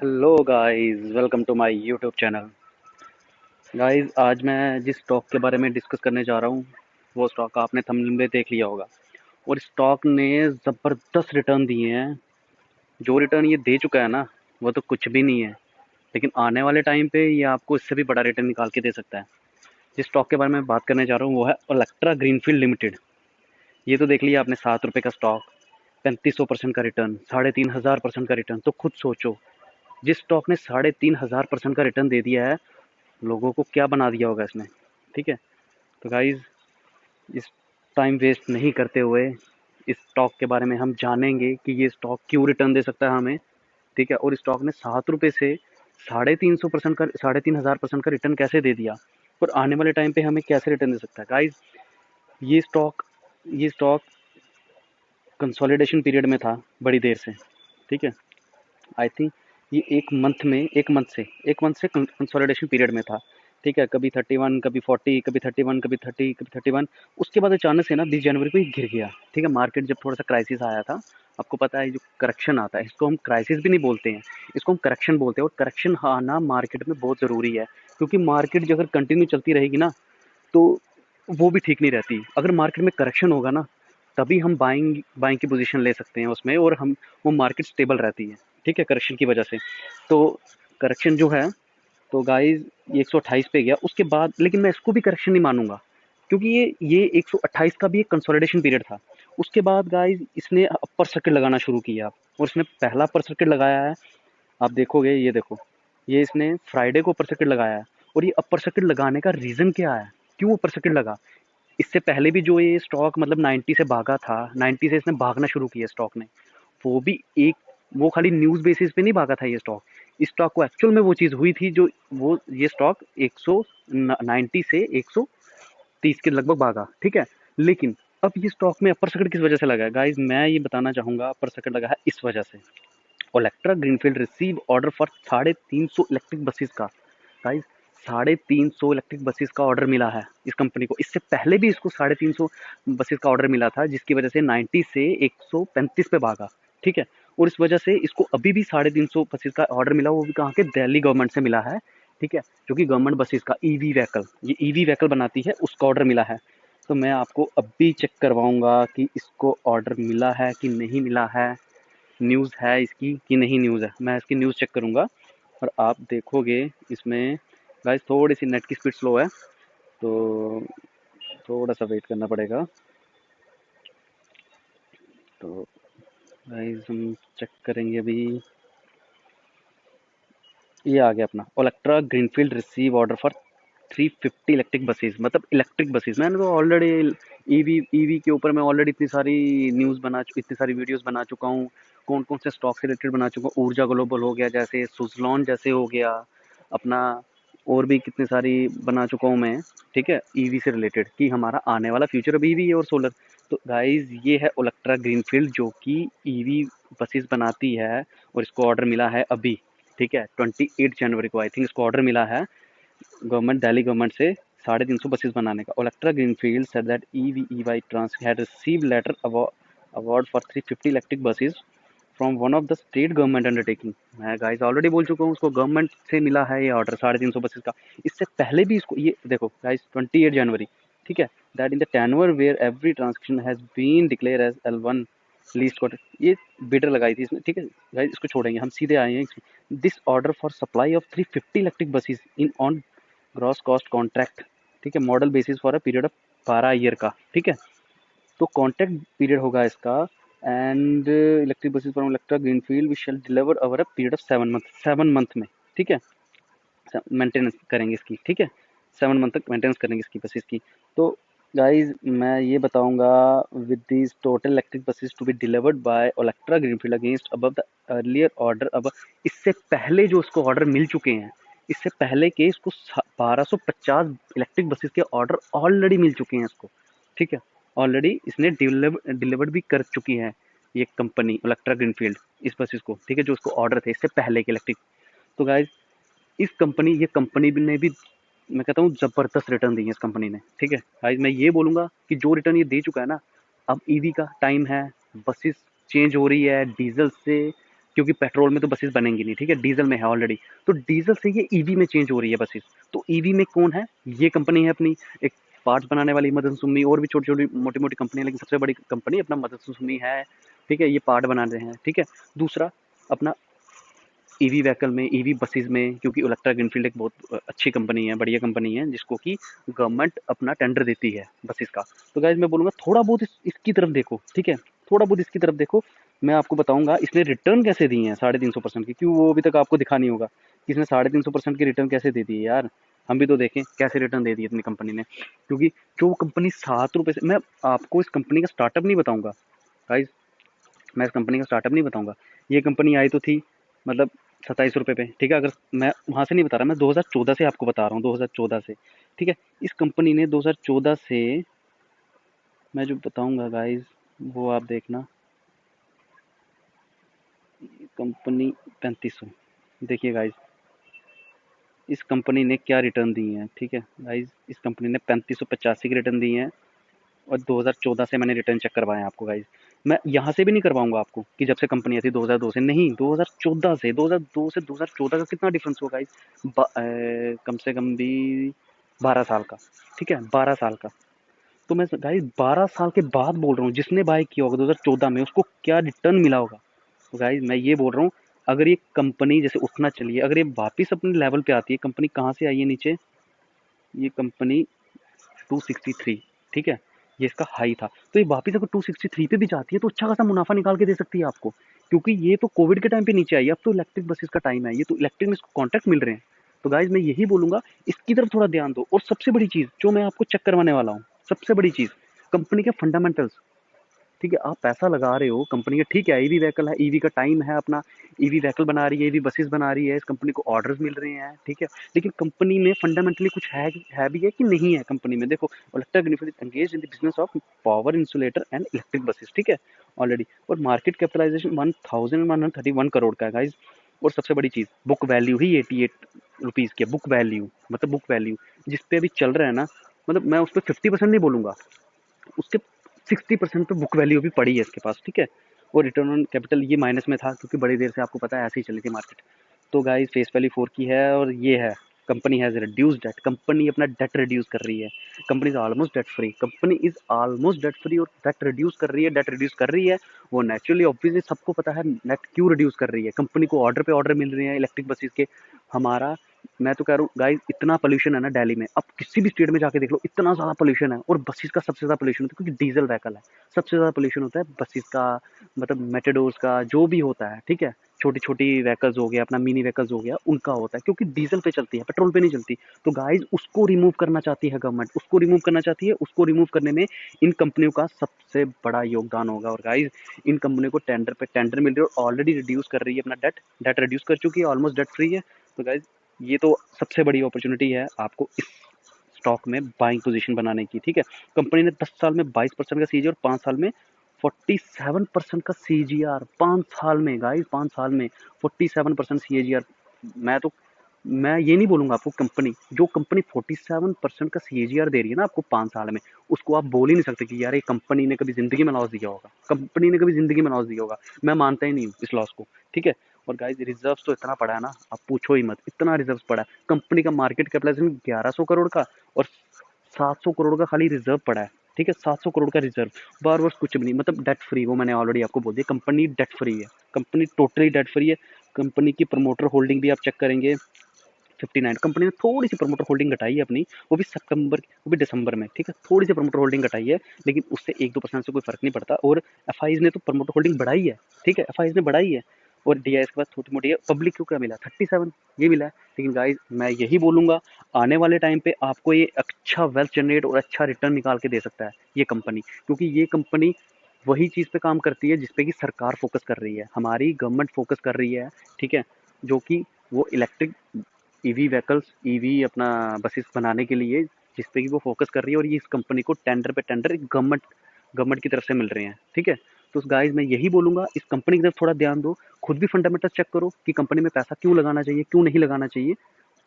Hello guys, welcome to my YouTube channel. Guys, आज मैं जिस स्टॉक के बारे में डिस्कस करने जा रहा हूँ वो स्टॉक आपने थंबनेल में देख लिया होगा। और स्टॉक ने ज़बरदस्त रिटर्न दिए हैं। जो रिटर्न ये दे चुका है ना, वो तो कुछ भी नहीं है। लेकिन आने वाले टाइम पे ये आपको इससे भी बड़ा रिटर्न निकाल के दे सकता है। जिस स्टॉक के बारे में बात करने जा रहा हूँ वो है ओलेक्ट्रा ग्रीनफील्ड लिमिटेड। ये तो देख लिया आपने, 7 रुपये का स्टॉक, 3500% का रिटर्न, 3500% का रिटर्न। तो खुद सोचो, जिस स्टॉक ने 3500% का रिटर्न दे दिया है, लोगों को क्या बना दिया होगा इसने। ठीक है, तो गाइज, इस टाइम वेस्ट नहीं करते हुए इस स्टॉक के बारे में हम जानेंगे कि ये स्टॉक क्यों रिटर्न दे सकता है हमें। ठीक है, और स्टॉक ने 7 रुपये से 350% का 3500% का रिटर्न कैसे दे दिया, और आने वाले टाइम पे हमें कैसे रिटर्न दे सकता है। गाइज, ये स्टॉक ये स्टॉक कंसोलिडेशन पीरियड में था बड़ी देर से। ठीक है, आई थिंक ये एक मंथ से कंसोलिडेशन पीरियड में था। ठीक है, कभी 31, कभी 40, कभी 31, कभी 30, कभी 31। उसके बाद अचानक से ना 20 जनवरी को ही गिर गया। ठीक है, मार्केट जब थोड़ा सा क्राइसिस आया था, आपको पता है जो करेक्शन आता है, इसको हम क्राइसिस भी नहीं बोलते हैं, इसको हम करेक्शन बोलते हैं। और करेक्शन आना मार्केट में बहुत ज़रूरी है, क्योंकि मार्केट जो अगर कंटिन्यू चलती रहेगी ना, तो वो भी ठीक नहीं रहती। अगर मार्केट में करेक्शन होगा ना, तभी हम बाइंग बाइंग की पोजीशन ले सकते हैं उसमें, और हम वो मार्केट स्टेबल रहती है। ठीक है, करेक्शन की वजह से। तो करेक्शन जो है, तो गाइज ये 128 पे गया उसके बाद, लेकिन मैं इसको भी करेक्शन नहीं मानूंगा, क्योंकि ये 128 का भी एक कंसोलिडेशन पीरियड था। उसके बाद गाइज इसने अपर सर्किट लगाना शुरू किया, और इसने पहला अपर सर्किट लगाया है। आप देखोगे, ये देखो, ये इसने फ्राइडे को अपर सर्किट लगाया है। और ये अपर सर्किट लगाने का रीज़न क्या है, क्यों अपर सर्किट लगा। इससे पहले भी जो ये स्टॉक मतलब 90 से भागा था, 90 से इसने भागना शुरू किया स्टॉक ने। वो भी एक, वो खाली न्यूज़ बेसिस पे नहीं भागा था ये स्टॉक। इस स्टॉक को एक्चुअल में वो चीज़ हुई थी जो वो ये स्टॉक 190 से 130 के लगभग भागा। ठीक है, लेकिन अब ये स्टॉक में अपर सर्किट किस वजह से लगा है गाइज, मैं ये बताना चाहूंगा। अपर सर्किट लगा है इस वजह से, Olectra greenfield receive order for 350 electric buses का। गाइस, 350 इलेक्ट्रिक बसेस का ऑर्डर मिला है इस कंपनी को। इससे पहले भी इसको 350 बसेस का ऑर्डर मिला था, जिसकी वजह से 90 से 135 पे भागा। ठीक है, और इस वजह से इसको अभी भी 350 बसेस का ऑर्डर मिला, वो भी कहाँ के, दिल्ली गवर्नमेंट से मिला है। ठीक है, जो कि गवर्नमेंट बसेस का ईवी व्हीकल, ये ईवी व्हीकल बनाती है, उसका ऑर्डर मिला है। तो मैं आपको अभी चेक करवाऊंगा कि इसको ऑर्डर मिला है कि नहीं मिला है, न्यूज़ है इसकी कि नहीं न्यूज़ है। मैं इसकी न्यूज़ चेक करूँगा, और आप देखोगे इसमें। गाइस, थोड़ी सी नेट की स्पीड स्लो है, तो थोड़ा सा वेट करना पड़ेगा। तो गाइस, हम चेक करेंगे अभी। ये आ गया अपना, Olectra greenfield receive order for 350 electric buses, मतलब इलेक्ट्रिक बसेस। मैंने तो ऑलरेडी ईवी के ऊपर मैं ऑलरेडी इतनी सारी न्यूज़ इतनी सारी वीडियोस बना चुका हूँ। कौन कौन से स्टॉक से रिलेटेड बना चुका हूँ, ऊर्जा ग्लोबल हो गया, जैसे सुजलॉन जैसे हो गया अपना, और भी कितनी सारी बना चुका हूँ मैं। ठीक है, ईवी से रिलेटेड कि हमारा आने वाला फ्यूचर अभी ईवी है और सोलर। तो गाइज, ये है ओलेक्ट्रा ग्रीनफील्ड जो कि ईवी बसेस बनाती है, और इसको ऑर्डर मिला है अभी। ठीक है, 28 जनवरी को आई थिंक इसको ऑर्डर मिला है गवर्नमेंट, दिल्ली गवर्नमेंट से 350 बसेस बनाने का। Olectra greenfield said that EVEY Trans had received letter award for 350 electric buses from one of the state government undertaking. मैं गाइस ऑलरेडी बोल चुका हूँ, उसको गवर्नमेंट से मिला है ये ऑर्डर 350 बसेस का। इससे पहले भी इसको, ये देखो गाइस, 28 जनवरी। ठीक है, that in the tender where every transaction has been declare as L1 least quarter, ये बिडर लगाई थी इसने। ठीक है गाइस, इसको छोड़ेंगे, हम सीधे आए हैं। This order for supply of 350 electric buses in on gross cost contract. ठीक है, model basis for a period of 12 year का। ठीक है, तो कॉन्ट्रैक्ट पीरियड होगा इसका। And electric buses from Electra Greenfield we shall deliver over a period of 7 month, 7 month में। ठीक है, मेंटेनेंस करेंगे इसकी। ठीक है, 7 मंथ तक मेंटेनेंस करेंगे इसकी बसेस की। तो गाइज, मैं ये बताऊंगा, with this total electric buses to be delivered by Olectra Greenfield against above the earlier order. अब इससे पहले जो इसको ऑर्डर मिल चुके हैं, इससे पहले के इसको 1250 इलेक्ट्रिक बसेस के ऑर्डर ऑलरेडी मिल चुके हैं इसको। ठीक है, ऑलरेडी इसने डिलीवर्ड भी कर चुकी है ये कंपनी ओलेक्ट्रा ग्रीनफील्ड इस बसेस को। ठीक है, जो उसको ऑर्डर थे इससे पहले के इलेक्ट्रिक। तो गाइज, ये कंपनी ने भी, मैं कहता हूँ, जबरदस्त रिटर्न दी है इस कंपनी ने। ठीक है गाइस, मैं ये बोलूंगा कि जो रिटर्न ये दे चुका है ना, अब ईवी का टाइम है, बसेस चेंज हो रही है डीजल से क्योंकि पेट्रोल में तो बसेस बनेंगी नहीं, ठीक है, डीजल में है ऑलरेडी। तो डीजल से ये ईवी में चेंज हो रही है बसेस। तो ईवी में कौन है? ये कंपनी है अपनी, एक पार्ट्स बनाने वाली मदन सुमी, और भी छोटी छोटी मोटी मोटी कंपनी है, लेकिन सबसे बड़ी कंपनी अपना मदन सुमी है, ठीक है, ये पार्ट बना रहे हैं, ठीक है। दूसरा अपना ईवी व्हीकल में, ईवी बसेस में, क्योंकि इलेक्ट्रा ग्रीनफील्ड एक बहुत अच्छी कंपनी है, बढ़िया कंपनी है, जिसको कि गवर्नमेंट अपना टेंडर देती है बसेस का। तो गाइज मैं बोलूँगा थोड़ा बहुत इसकी तरफ देखो, ठीक है, थोड़ा बहुत इसकी तरफ देखो। मैं आपको बताऊंगा इसने रिटर्न कैसे दिए हैं 350% की, क्यों वो अभी तक आपको दिखा नहीं होगा कि इसने 350% की रिटर्न कैसे दे दी है यार। हम भी तो देखें कैसे रिटर्न दे दिए अपनी कंपनी ने, क्योंकि जो कंपनी 7 रुपये से, मैं आपको इस कंपनी का स्टार्टअप नहीं बताऊंगा गाइज, मैं इस कंपनी का स्टार्टअप नहीं बताऊंगा। ये कंपनी आई तो थी मतलब 27 रुपये पे, ठीक है। अगर मैं वहाँ से नहीं बता रहा, मैं 2014 से आपको बता रहा हूँ, 2014 से, ठीक है। इस कंपनी ने 2014 से, मैं जो बताऊंगा गाइज वो आप देखना, कंपनी 3500, देखिए गाइज इस कंपनी ने क्या रिटर्न दिए हैं, ठीक है गाइज, इस कंपनी ने 3585 की रिटर्न दिए हैं। और 2014 से मैंने रिटर्न चेक करवाए हैं आपको गाइज। मैं यहाँ से भी नहीं करवाऊंगा आपको कि जब से कंपनी आई थी 2002 से, नहीं, 2014 से, 2002 से 2014 का कितना डिफरेंस होगा गाइज, कम से कम भी 12 साल का, ठीक है, 12 साल का। तो मैं गाइज 12 साल के बाद बोल रहा हूँ, जिसने बाय किया होगा 2014 में उसको क्या रिटर्न मिला होगा। तो गाइज मैं ये बोल रहा हूँ, अगर ये कंपनी जैसे उठना चलिए, अगर ये वापिस अपने लेवल पे आती है, कंपनी कहाँ से आई है नीचे, ये कंपनी 263, ठीक है, ये इसका हाई था। तो ये वापस अगर 263 पे भी जाती है तो अच्छा खासा मुनाफा निकाल के दे सकती है आपको, क्योंकि ये तो कोविड के टाइम पे नीचे आई है। अब तो इलेक्ट्रिक बसेस का टाइम है, ये तो इलेक्ट्रिक में इसको कॉन्ट्रैक्ट मिल रहे हैं। तो गाइज मैं यही बोलूंगा, इसकी तरफ थोड़ा ध्यान दो। और सबसे बड़ी चीज जो मैं आपको चेक करवाने वाला हूँ, सबसे बड़ी चीज, कंपनी के फंडामेंटल्स, ठीक है। आप पैसा लगा रहे हो कंपनी का, ठीक है, ईवी व्हीकल है, ईवी का टाइम है अपना, ईवी व्हीकल बना रही है, ईवी बसेस बना रही है, इस कंपनी को ऑर्डर्स मिल रहे हैं, ठीक है। लेकिन कंपनी में फंडामेंटली कुछ है भी है कि नहीं है कंपनी में, देखो, Electra greenfield engage in the business of power insulator and electric buses, ठीक है, ऑलरेडी। और मार्केट कैपिटलाइजेशन 1131 करोड़ का है गाइज। और सबसे बड़ी चीज, बुक वैल्यू ही 88 रुपीज की है, बुक वैल्यू, मतलब बुक वैल्यू जिस पे अभी चल रहा है ना, मतलब मैं उस पर 50% नहीं बोलूंगा, उसके 60% पे बुक वैल्यू भी पड़ी है इसके पास, ठीक है। और रिटर्न ऑन कैपिटल ये माइनस में था, क्योंकि बड़ी देर से आपको पता है ऐसे ही चली थी मार्केट। तो गाइस फेस वैल्यू 4 की है, और ये है, company has reduce debt, company अपना डेट रिड्यूस कर रही है, company is almost debt free, company is almost debt free, और डेट रिड्यूस कर रही है, डेट रिड्यूस कर रही है। वो नेचुरली ऑब्वियसली सबको पता है नेट क्यों रिड्यूस कर रही है, कंपनी को ऑर्डर पे ऑर्डर मिल रहे हैं इलेक्ट्रिक बसेस के। हमारा, मैं तो कह रहा हूँ गाइस, इतना पोल्यूशन है ना दिल्ली में, आप किसी भी स्टेट में जाके देख लो, इतना ज़्यादा पोल्यूशन है। और बसेस का सबसे ज़्यादा पोल्यूशन होता है, क्योंकि डीजल व्हीकल है, सबसे ज़्यादा पोल्यूशन होता है बसेस का, मतलब मेटाडोर्स का, जो भी होता है, ठीक है। छोटी छोटी व्हीकल्स हो गया, अपना मिनी व्हीकल्स हो गया, उनका होता है, क्योंकि डीजल पे चलती है, पेट्रोल पे नहीं चलती। तो गाइज उसको रिमूव करना चाहती है गवर्नमेंट, उसको रिमूव करना चाहती है, उसको रिमूव करने में इन कंपनियों का सबसे बड़ा योगदान होगा। और गाइज इन कंपनियों को टेंडर पे टेंडर मिल रही है, और ऑलरेडी रिड्यूस कर रही है अपना डेट, डेट रिड्यूस कर चुकी है, ऑलमोस्ट डेट फ्री है। तो गाइज ये तो सबसे बड़ी अपॉर्चुनिटी है आपको इस स्टॉक में बाइंग पोजीशन बनाने की, ठीक है। कंपनी ने 10 साल में 22% का सीजी और 5 साल में 47% का सीजीआर, 5 साल में गाइस, 5 साल में 47% सीएजीआर। मैं तो, मैं ये नहीं बोलूंगा आपको, कंपनी जो कंपनी 47% का सीएजीआर दे रही है ना आपको 5 साल में, उसको आप बोल ही नहीं सकते कि यार ये कंपनी ने कभी जिंदगी में लॉस दिया होगा, कंपनी ने कभी जिंदगी में लॉस दिया होगा। मैं मानता ही नहीं हूँ इस लॉस को, ठीक है। और गाइस रिजर्व तो इतना पड़ा है ना, आप पूछो ही मत, इतना रिजर्व पड़ा है। कंपनी का मार्केट कैपिटलाइजेशन 1100 करोड़ का, और 700 करोड़ का खाली रिजर्व पड़ा है, ठीक है, 700 करोड़ का रिजर्व, बार बार कुछ भी नहीं, मतलब डेट फ्री। वो मैंने ऑलरेडी आपको बोल दिया, कंपनी डेट फ्री है, कंपनी टोटली डेट फ्री है। कंपनी की प्रमोटर होल्डिंग भी आप चेक करेंगे 59, कंपनी ने थोड़ी सी प्रमोटर होल्डिंग घटाई है अपनी, वो भी सितंबर, वो भी दिसंबर में, ठीक है, थोड़ी सी प्रमोटर होल्डिंग घटाई है, लेकिन उससे 1-2% से कोई फर्क नहीं पड़ता। और एफ ने तो प्रमोटर होल्डिंग बढ़ाई है, ठीक है, एफ ने बढ़ाई है। और डी के बाद छोटी मोटी पब्लिक को क्या मिला, 37, ये मिला है। लेकिन गाइज मैं यही बोलूंगा, आने वाले टाइम पे आपको ये अच्छा वेल्थ जनरेट और अच्छा रिटर्न निकाल के दे सकता है ये कंपनी, क्योंकि ये कंपनी वही चीज़ पे काम करती है जिसपे कि सरकार फोकस कर रही है, हमारी गवर्नमेंट फोकस कर रही है, ठीक है, जो कि वो इलेक्ट्रिक ईवी व्हीकल्स, ईवी अपना बसेस बनाने के लिए जिस पे कि वो फोकस कर रही है। और ये इस कंपनी को टेंडर पे टेंडर गवर्नमेंट गवर्नमेंट की तरफ से मिल रहे हैं, ठीक है। तो गाइज मैं यही बोलूंगा, इस कंपनी की तरफ थोड़ा ध्यान दो, खुद भी फंडामेंटल चेक करो कि कंपनी में पैसा क्यों लगाना चाहिए, क्यों नहीं लगाना चाहिए,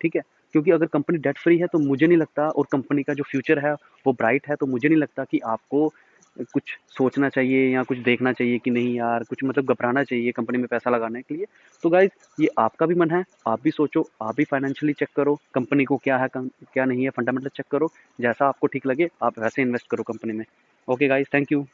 ठीक है। क्योंकि अगर कंपनी डेट फ्री है तो मुझे नहीं लगता, और कंपनी का जो फ्यूचर है वो ब्राइट है, तो मुझे नहीं लगता कि आपको कुछ सोचना चाहिए या कुछ देखना चाहिए कि नहीं यार, कुछ मतलब घबराना चाहिए कंपनी में पैसा लगाने के लिए। तो गाइज, ये आपका भी मन है, आप भी सोचो, आप भी फाइनेंशियली चेक करो कंपनी को, क्या है क्या नहीं है, फंडामेंटल चेक करो, जैसा आपको ठीक लगे आप वैसे इन्वेस्ट करो कंपनी में। Okay guys, thank you.